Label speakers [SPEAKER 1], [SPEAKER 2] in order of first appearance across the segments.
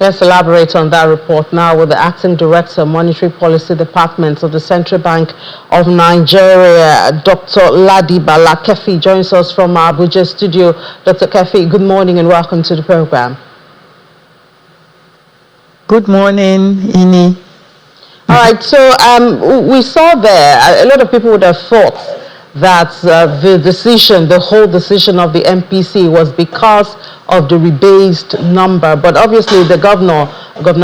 [SPEAKER 1] Let's elaborate on that report now with the Acting Director, Monetary Policy Department of the Central Bank of Nigeria, Dr. Ladibala Kefi, joins us from our Abuja studio. Dr. Kefi, good morning and welcome to the program.
[SPEAKER 2] Good morning, Ini.
[SPEAKER 1] All right, so we saw there, a lot of people would have thought that the whole decision of the MPC was because of the rebased number. But obviously the Governor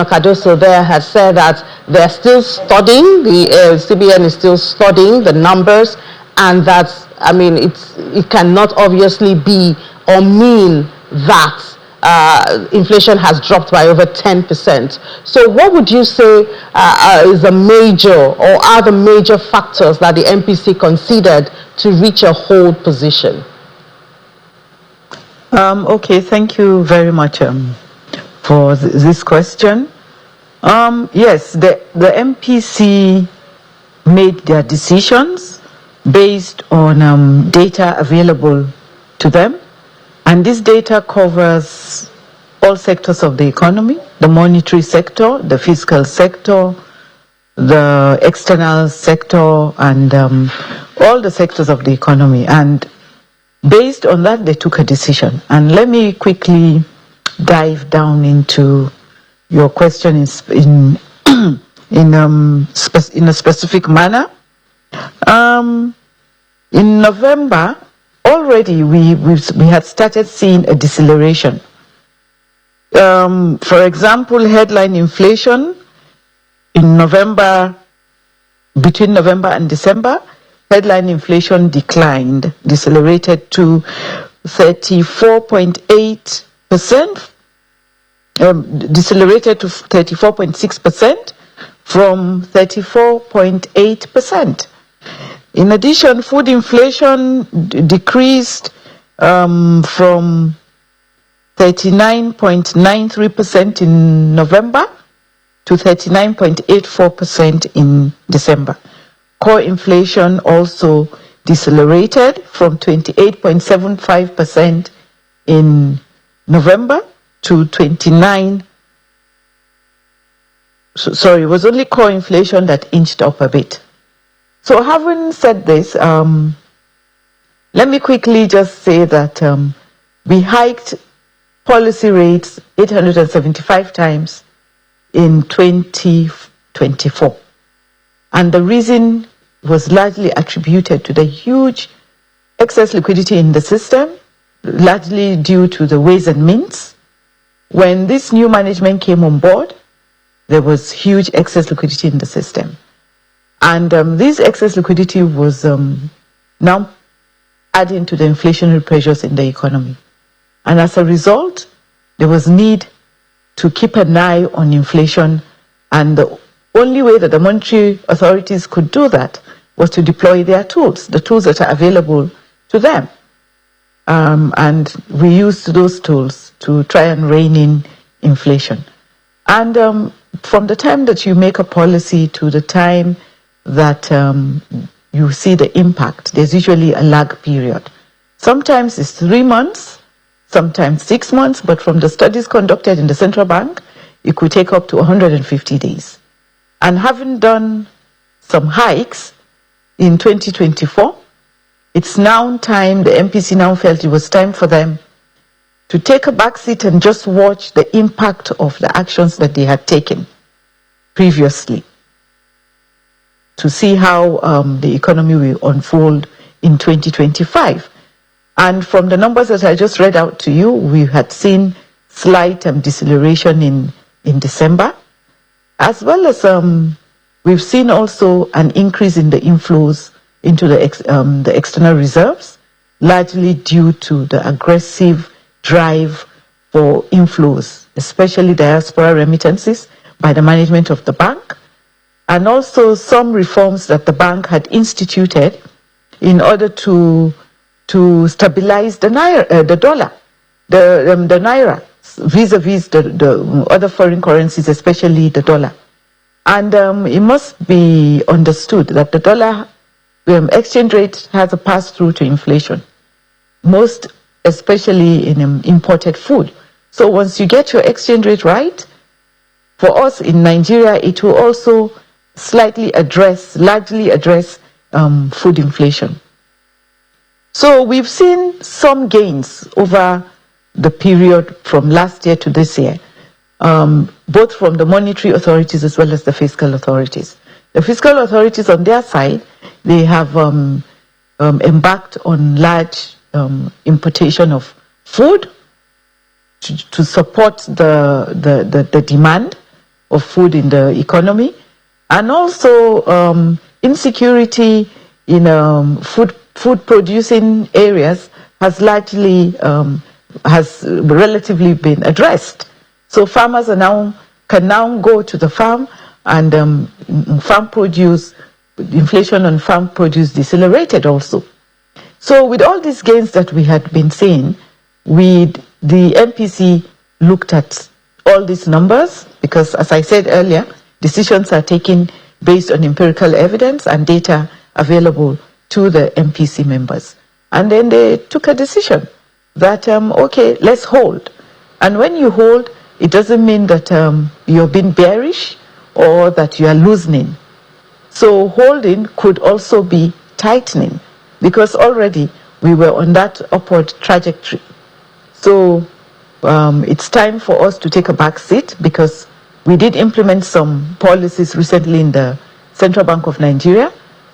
[SPEAKER 1] Cardoso there has said that they're still studying, the CBN is still studying the numbers, and that, I mean, it cannot obviously be or mean that inflation has dropped by over 10%. So what would you say is a major, or are the major factors that the MPC considered to reach a hold position?
[SPEAKER 2] Okay, thank you very much for this question. Yes, the MPC made their decisions based on data available to them. And this data covers all sectors of the economy: the monetary sector, the fiscal sector, the external sector, and all the sectors of the economy. And based on that, they took a decision. And let me quickly dive down into your question in a specific manner. In November, already we had started seeing a deceleration. For example, headline inflation in November, between November and December, headline inflation decelerated to 34.8%, decelerated to 34.6% from 34.8%. In addition, food inflation decreased from 39.93% in November to 39.84% in December. Core inflation also decelerated from 28.75% in November to 29. Sorry, it was only core inflation that inched up a bit. So having said this, let me quickly just say that we hiked policy rates 875 times in 2024. And the reason was largely attributed to the huge excess liquidity in the system, largely due to the ways and means. When this new management came on board, there was huge excess liquidity in the system. And this excess liquidity was now adding to the inflationary pressures in the economy. And as a result, there was need to keep an eye on inflation. And the only way that the monetary authorities could do that was to deploy their tools, the tools that are available to them. And we used those tools to try and rein in inflation. And from the time that you make a policy to the time that you see the impact, there's usually a lag period. Sometimes it's 3 months, sometimes 6 months, but from the studies conducted in the central bank, it could take up to 150 days. And having done some hikes in 2024, it's now time, the MPC now felt it was time for them to take a back seat and just watch the impact of the actions that they had taken previously, to see how the economy will unfold in 2025. And from the numbers that I just read out to you, we had seen slight deceleration in December, as well as we've seen also an increase in the inflows into the external reserves, largely due to the aggressive drive for inflows, especially diaspora remittances by the management of the bank, and also some reforms that the bank had instituted in order to stabilize the Naira, the dollar, the Naira, vis-a-vis the other foreign currencies, especially the dollar. And it must be understood that the dollar exchange rate has a pass-through to inflation, most especially in imported food. So once you get your exchange rate right, for us in Nigeria, it will also largely address food inflation. So we've seen some gains over the period from last year to this year, both from the monetary authorities as well as the fiscal authorities. The fiscal authorities on their side, they have embarked on large importation of food to support the demand of food in the economy, and also insecurity in food producing areas has largely has relatively been addressed. So farmers can now go to the farm, and farm produce, inflation on farm produce decelerated also. So with all these gains that we had been seeing, the MPC looked at all these numbers, because as I said earlier, decisions are taken based on empirical evidence and data available to the MPC members. And then they took a decision that, okay, let's hold. And when you hold, it doesn't mean that you're being bearish or that you are loosening. So holding could also be tightening, because already we were on that upward trajectory. So it's time for us to take a back seat, because we did implement some policies recently in the Central Bank of Nigeria,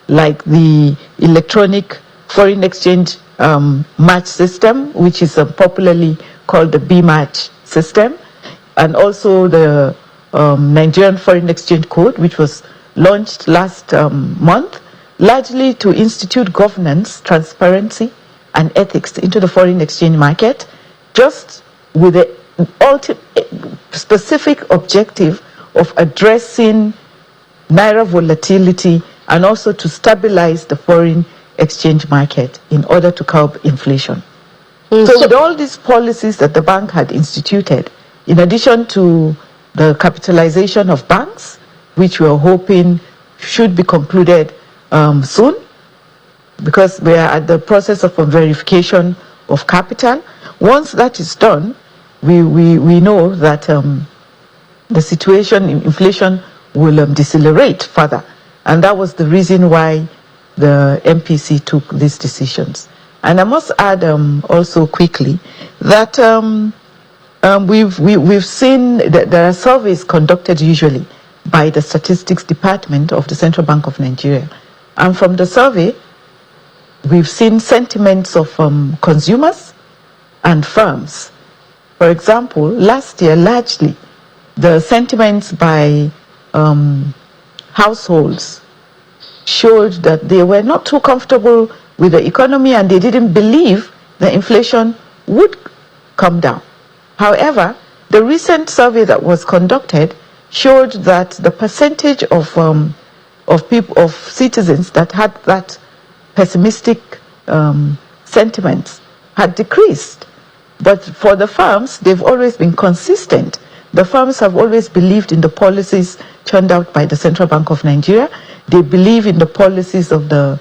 [SPEAKER 2] like the electronic foreign exchange match system, which is popularly called the B-match system, and also the Nigerian Foreign Exchange Code, which was launched last month, largely to institute governance, transparency, and ethics into the foreign exchange market, just with the specific objective of addressing Naira volatility and also to stabilize the foreign exchange market in order to curb inflation. So with all these policies that the bank had instituted, in addition to the capitalization of banks, which we are hoping should be concluded soon, because we are at the process of verification of capital. Once that is done, we know that the situation in inflation will decelerate further. And that was the reason why the MPC took these decisions. And I must add also quickly that we've seen that there are surveys conducted usually by the Statistics Department of the Central Bank of Nigeria. And from the survey, we've seen sentiments of consumers and firms. For example, last year, largely, the sentiments by households showed that they were not too comfortable with the economy, and they didn't believe the inflation would come down. However, the recent survey that was conducted showed that the percentage of citizens that had that pessimistic sentiments had decreased. But for the firms, they've always been consistent. The firms have always believed in the policies churned out by the Central Bank of Nigeria. They believe in the policies of the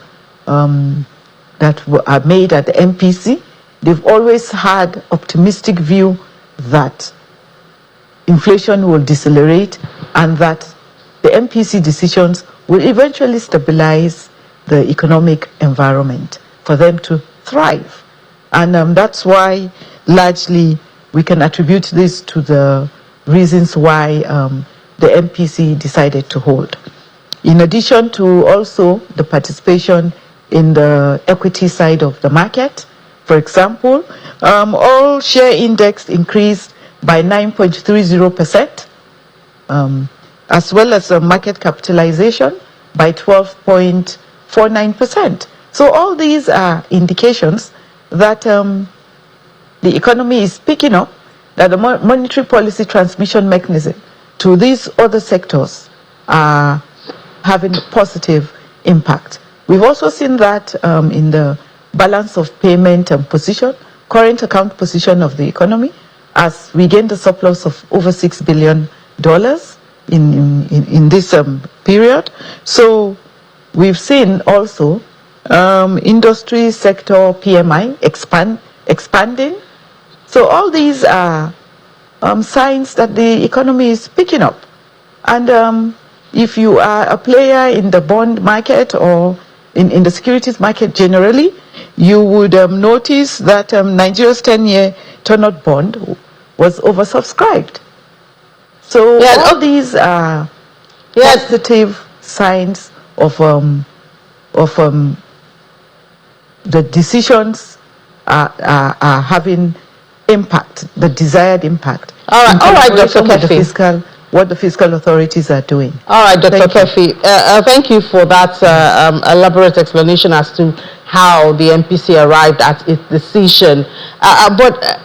[SPEAKER 2] that are made at the MPC. They've always had optimistic view that inflation will decelerate and that the MPC decisions will eventually stabilize the economic environment for them to thrive. And that's why largely we can attribute this to the reasons why the MPC decided to hold. In addition to also the participation in the equity side of the market, for example, all share index increased by 9.30%, as well as market capitalization by 12.49%. So all these are indications that the economy is picking up, that the monetary policy transmission mechanism to these other sectors are having a positive impact. We've also seen that in the balance of payment position, current account position of the economy, as we gained a surplus of over $6 billion in this period. So we've seen also industry sector PMI expanding. So all these are signs that the economy is picking up. And if you are a player in the bond market or in the securities market generally, you would notice that Nigeria's 10-year turnout bond was oversubscribed. So all these are positive signs of the decisions are having impact, the desired impact.
[SPEAKER 1] All right, Dr. Kefi.
[SPEAKER 2] What the fiscal authorities are doing.
[SPEAKER 1] All right, Dr. Kefi, thank you for that elaborate explanation as to how the MPC arrived at its decision. But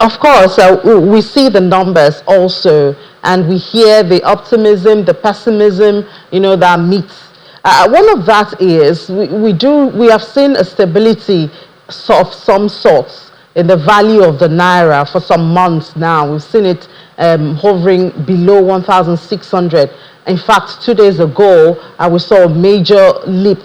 [SPEAKER 1] of course, we see the numbers also, and we hear the optimism, the pessimism, that meets. One of that is we have seen a stability of some sorts in the value of the Naira for some months now. We've seen it hovering below 1,600. In fact, 2 days ago, we saw a major leap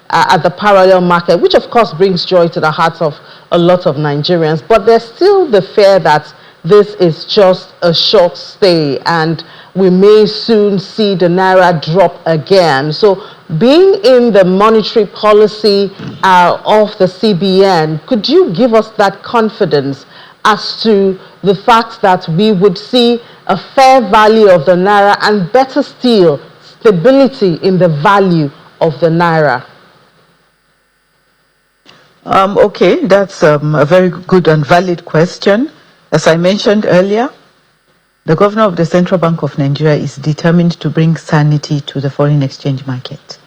[SPEAKER 1] at the parallel market, which of course brings joy to the hearts of a lot of Nigerians. But there's still the fear that this is just a short stay and we may soon see the Naira drop again. So being in the monetary policy of the CBN, could you give us that confidence as to the fact that we would see a fair value of the Naira and better still, stability in the value of the Naira?
[SPEAKER 2] Okay, that's a very good and valid question. As I mentioned earlier, the governor of the Central Bank of Nigeria is determined to bring sanity to the foreign exchange market.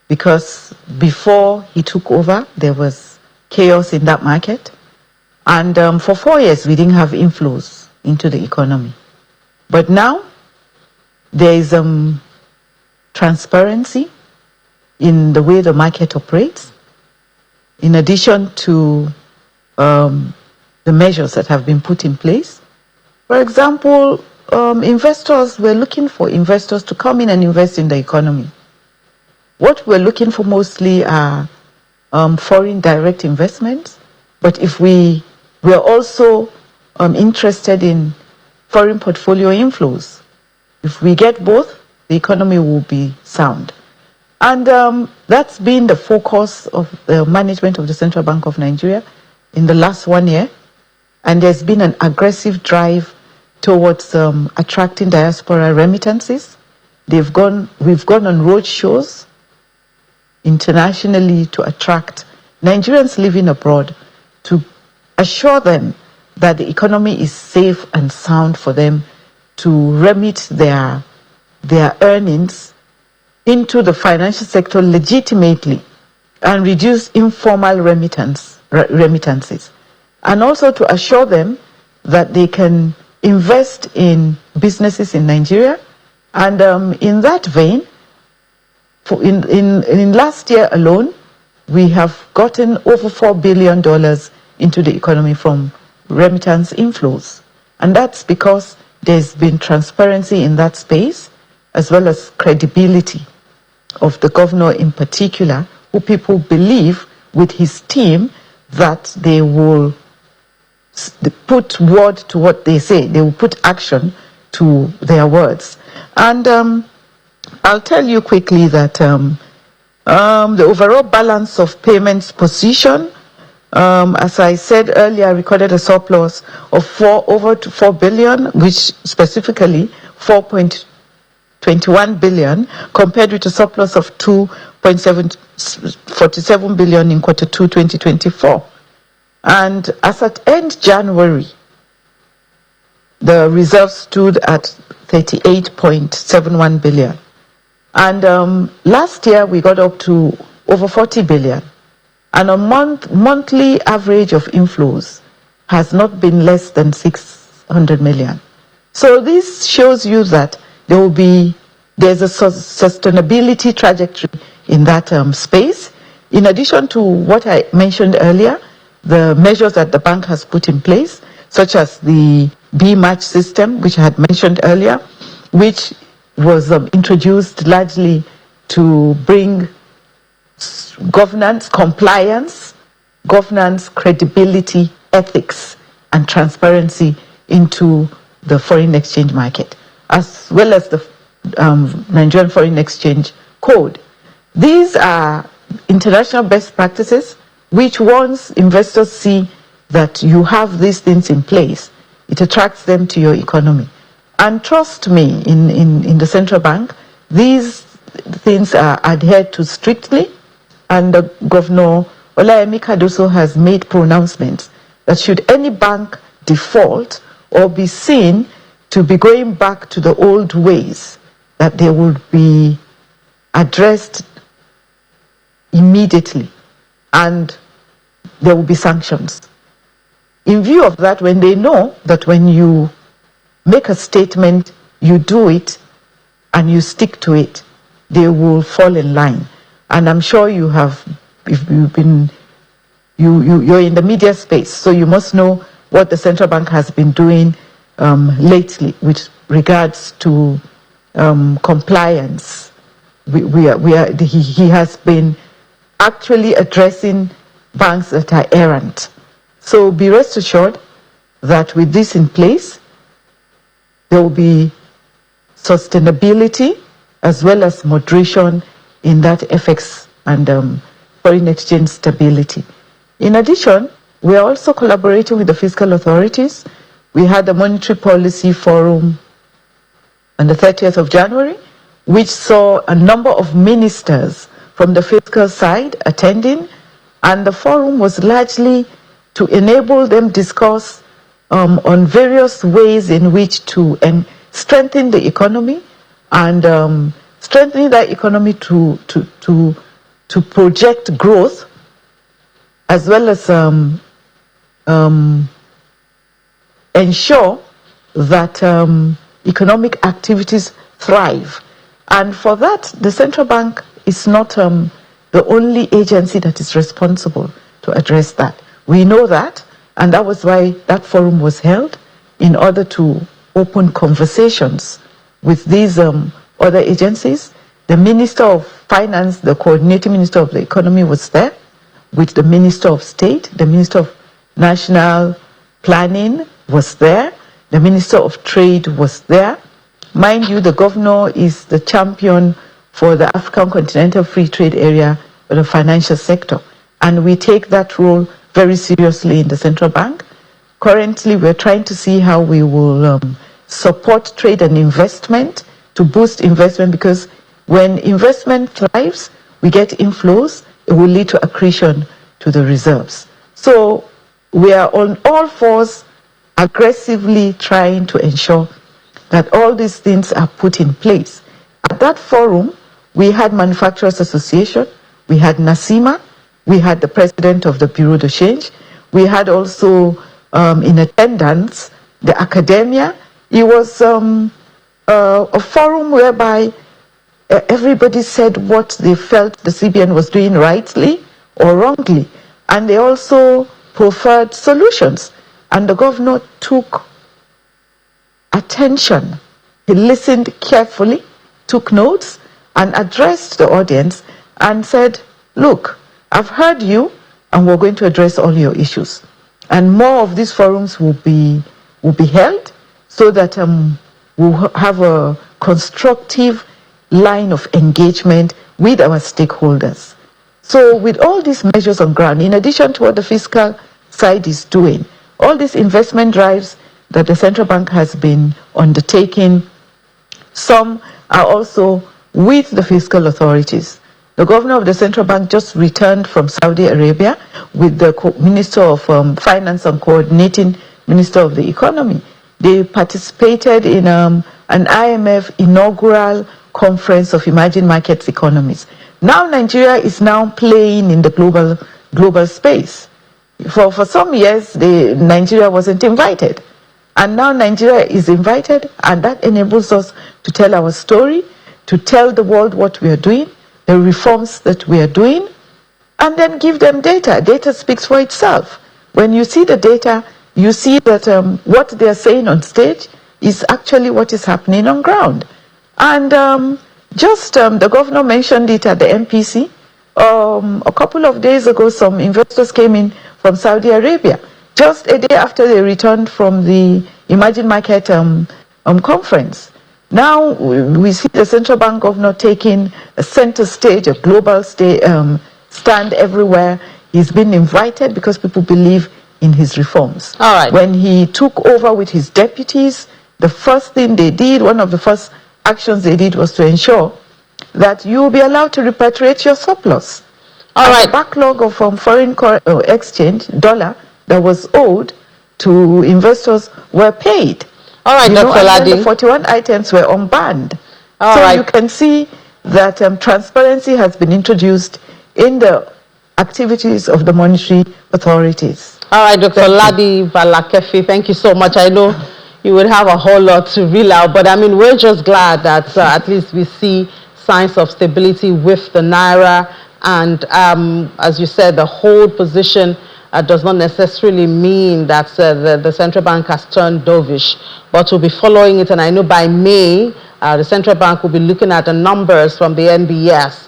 [SPEAKER 2] Because before he took over, there was chaos in that market. And for 4 years, we didn't have inflows into the economy. But now, there is transparency in the way the market operates, in addition to the measures that have been put in place. For example, investors were looking for investors to come in and invest in the economy. What we're looking for mostly are foreign direct investments, but if we're also interested in foreign portfolio inflows. If we get both, the economy will be sound. And that's been the focus of the management of the Central Bank of Nigeria in the last 1 year. And there's been an aggressive drive towards attracting diaspora remittances. We've gone on road shows internationally to attract Nigerians living abroad, to assure them that the economy is safe and sound for them to remit their earnings into the financial sector legitimately and reduce informal remittances. And also to assure them that they can invest in businesses in Nigeria. And in that vein, in last year alone, we have gotten over $4 billion into the economy from remittance inflows. And that's because there's been transparency in that space, as well as credibility of the governor in particular, who people believe with his team that they will put word to what they say. They will put action to their words. And I'll tell you quickly that the overall balance of payments position, as I said earlier, recorded a surplus of over 4 billion, which specifically 4.21 billion, compared with a surplus of 2.47 billion in Q2 2024. And as at end January, the reserves stood at 38.71 billion. And last year, we got up to over 40 billion. And a monthly average of inflows has not been less than 600 million. So this shows you that there's a sustainability trajectory in that space. In addition to what I mentioned earlier, the measures that the bank has put in place, such as the B-match system, which I had mentioned earlier, which was introduced largely to bring governance, compliance, governance, credibility, ethics, and transparency into the foreign exchange market. as well as the Nigerian Foreign Exchange Code. These are international best practices which once investors see that you have these things in place, it attracts them to your economy. And trust me, in the central bank, these things are adhered to strictly, and Governor Olayemi Cardoso has made pronouncements that should any bank default or be seen to be going back to the old ways, that they will be addressed immediately and there will be sanctions. In view of that, when they know that when you make a statement, you do it and you stick to it, they will fall in line. And I'm sure you have, if you've been, you're in the media space, so you must know what the central bank has been doing lately with regards to compliance. He has been actually addressing banks that are errant. So be rest assured that with this in place, there will be sustainability as well as moderation in that FX and foreign exchange stability. In addition, we are also collaborating with the fiscal authorities. We had a monetary policy forum on the 30th of January, which saw a number of ministers from the fiscal side attending, and the forum was largely to enable them discuss on various ways in which to strengthen the economy and strengthening that economy to project growth, as well as ensure that economic activities thrive. And for that, the central bank is not the only agency that is responsible to address that. We know that, and that was why that forum was held, in order to open conversations with these other agencies. The Minister of Finance, the coordinating Minister of the Economy was there, with the Minister of State, the Minister of National Planning was there, the Minister of Trade was there. Mind you, the governor is the champion for the African Continental Free Trade Area for the financial sector, and we take that role very seriously in the central bank. Currently, we're trying to see how we will support trade and investment to boost investment, because when investment thrives, we get inflows, it will lead to accretion to the reserves. So we are on all fours aggressively trying to ensure that all these things are put in place. At that forum, we had Manufacturers Association, we had NASIMA, we had the president of the Bureau de Change, we had also in attendance the academia. It was a forum whereby everybody said what they felt the CBN was doing rightly or wrongly, and they also preferred solutions. And the governor took attention. He listened carefully, took notes, and addressed the audience and said, look, I've heard you, and we're going to address all your issues. And more of these forums will be held, so that we'll have a constructive line of engagement with our stakeholders. So with all these measures on ground, in addition to what the fiscal side is doing, all these investment drives that the central bank has been undertaking, some are also with the fiscal authorities. The governor of the central bank just returned from Saudi Arabia with the Minister of Finance and coordinating Minister of the Economy. They participated in an IMF inaugural conference of emerging markets economies. Now Nigeria is now playing in the global space. For some years, Nigeria wasn't invited. And now Nigeria is invited, and that enables us to tell our story, to tell the world what we are doing, the reforms that we are doing, and then give them data. Data speaks for itself. When you see the data, you see that what they are saying on stage is actually what is happening on ground. And the governor mentioned it at the MPC. A couple of days ago, some investors came in from Saudi Arabia, just a day after they returned from the Emerging Market conference. Now we see the central bank governor taking a center stage, a global stand everywhere. He's been invited because people believe in his reforms.
[SPEAKER 1] All right.
[SPEAKER 2] When he took over with his deputies, the first thing they did, one of the first actions they did, was to ensure that you will be allowed to repatriate your surplus.
[SPEAKER 1] All right.
[SPEAKER 2] The backlog of foreign exchange, dollar, that was owed to investors were paid.
[SPEAKER 1] All right, Dr.
[SPEAKER 2] And then
[SPEAKER 1] Ladi.
[SPEAKER 2] the 41 items were unbanned.
[SPEAKER 1] All
[SPEAKER 2] so
[SPEAKER 1] right.
[SPEAKER 2] You can see that transparency has been introduced in the activities of the monetary authorities.
[SPEAKER 1] All right, Dr. Ladi Valakefi, thank you so much. I know you would have a whole lot to reel out, but I mean, we're just glad that at least we see signs of stability with the Naira. And as you said, the hold position does not necessarily mean that the central bank has turned dovish, but we'll be following it. And I know by May, the central bank will be looking at the numbers from the NBS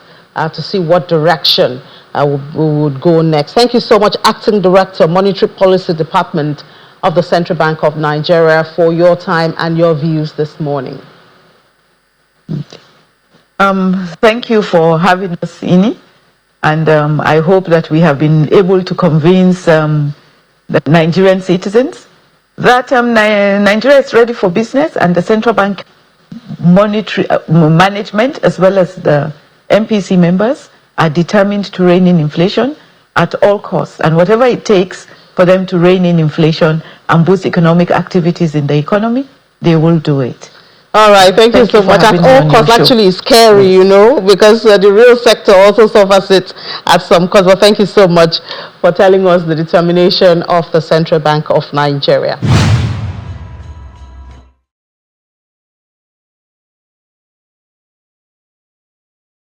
[SPEAKER 1] to see what direction we would go next. Thank you so much, Acting Director, Monetary Policy Department of the Central Bank of Nigeria, for your time and your views this morning.
[SPEAKER 2] Thank you for having us, Ini. And I hope that we have been able to convince the Nigerian citizens that Nigeria is ready for business, and the central bank monetary management, as well as the MPC members, are determined to rein in inflation at all costs, and whatever it takes for them to rein in inflation and boost economic activities in the economy, they will do it.
[SPEAKER 1] All right, thank you so much. At all costs actually is scary, you know, because the real sector also suffers it at some cost. But thank you so much for telling us the determination of the Central Bank of Nigeria.